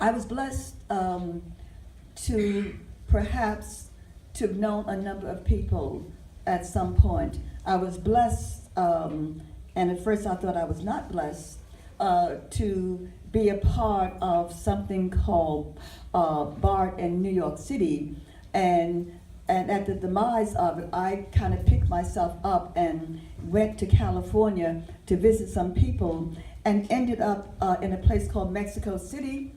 I was blessed to perhaps to have known a number of people at some point. I was blessed, and at first I thought I was not blessed, to be a part of something called BART in New York City. And at the demise of it, I kind of picked myself up and went to California to visit some people and ended up in a place called Mexico City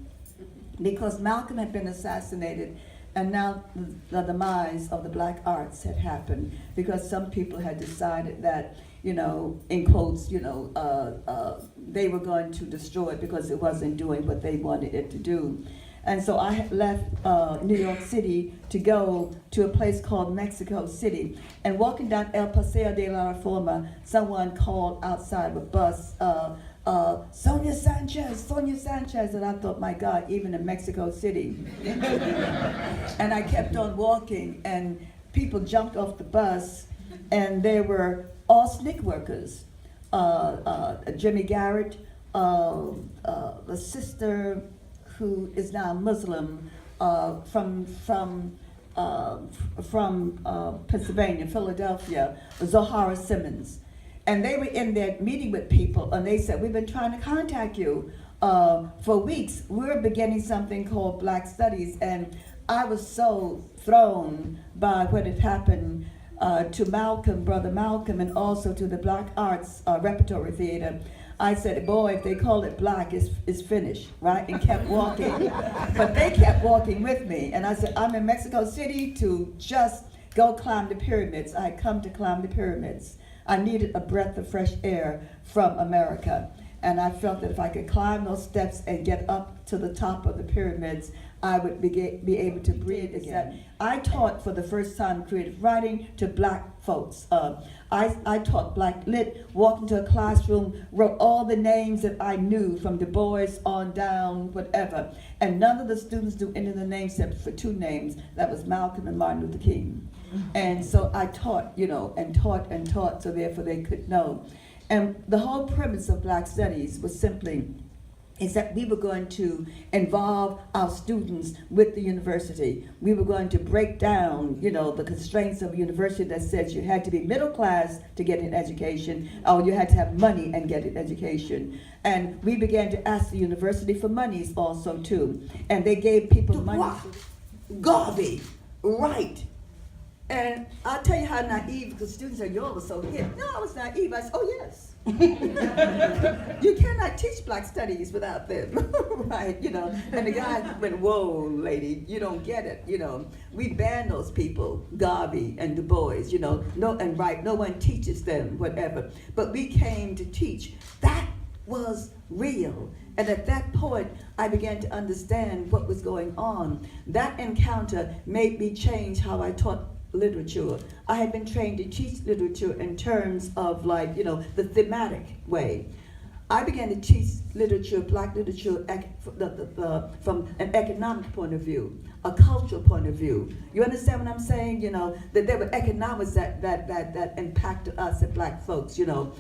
because Malcolm had been assassinated, and now the demise of the black arts had happened because some people had decided that, you know, in quotes, you know, they were going to destroy it because it wasn't doing what they wanted it to do. And so I had left New York City to go to a place called Mexico City. And walking down El Paseo de la Reforma, someone called outside of a bus, Sonia Sanchez, Sonia Sanchez. And I thought, my God, even in Mexico City. And I kept on walking, and people jumped off the bus, and they were all SNCC workers. Jimmy Garrett, the sister who is now Muslim from Pennsylvania, Philadelphia, Zohara Simmons. And they were in there meeting with people, and they said, we've been trying to contact you for weeks. We're beginning something called Black Studies. And I was so thrown by what had happened to Malcolm, Brother Malcolm, and also to the Black Arts Repertory Theater. I said, boy, if they call it black, it's finished, right? And kept walking. But they kept walking with me. And I said, I'm in Mexico City to just go climb the pyramids. I had come to climb the pyramids. I needed a breath of fresh air from America. And I felt that if I could climb those steps and get up to the top of the pyramids, I would be able to breathe again. I taught for the first time creative writing to black folks. I taught black lit, walked into a classroom, wrote all the names that I knew from Du Bois on down, whatever. And none of the students knew any of the names except for two names. That was Malcolm and Martin Luther King. And so I taught, you know, and taught, so therefore they could know. And the whole premise of Black Studies was simply is that we were going to involve our students with the university. We were going to break down, you know, the constraints of a university that says you had to be middle class to get an education, or you had to have money and get an education. And we began to ask the university for monies also too. And they gave people money. Garvey, right. And I'll tell you how naive, because students are, y'all were so hip. No, I was naive. I said, oh yes. You cannot teach Black Studies without them, right? You know, and the guy went, whoa, lady, you don't get it. You know, we banned those people, Garvey and Du Bois, you know, no one teaches them, whatever. But we came to teach. That was real. And at that point, I began to understand what was going on. That encounter made me change how I taught literature. I had been trained to teach literature in terms of, like, you know, the thematic way. I began to teach literature, Black literature, from an economic point of view, a cultural point of view. You understand what I'm saying? You know, that there were economics that impacted us as Black folks, you know.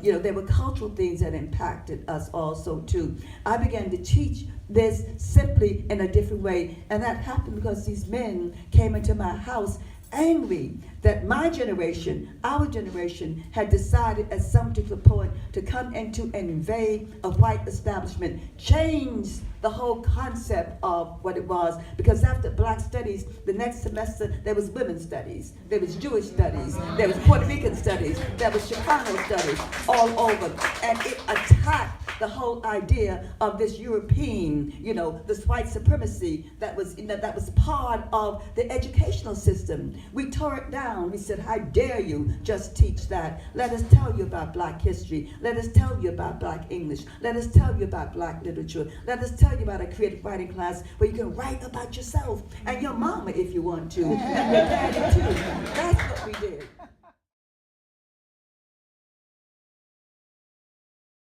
There were cultural things that impacted us also too. I began to teach this simply in a different way, and that happened because these men came into my house angry that my generation, our generation, had decided at some particular point to come into and invade a white establishment, change the whole concept of what it was. Because after Black Studies, the next semester, there was women's studies, there was Jewish studies, there was Puerto Rican studies, there was Chicano studies, all over. And it attacked the whole idea of this European, you know, this white supremacy that was, you know, that was part of the educational system. We tore it down. We said, how dare you just teach that? Let us tell you about Black history. Let us tell you about Black English. Let us tell you about Black literature. Let us tell you about a creative writing class where you can write about yourself and your mama if you want to, and your daddy too. That's what we did.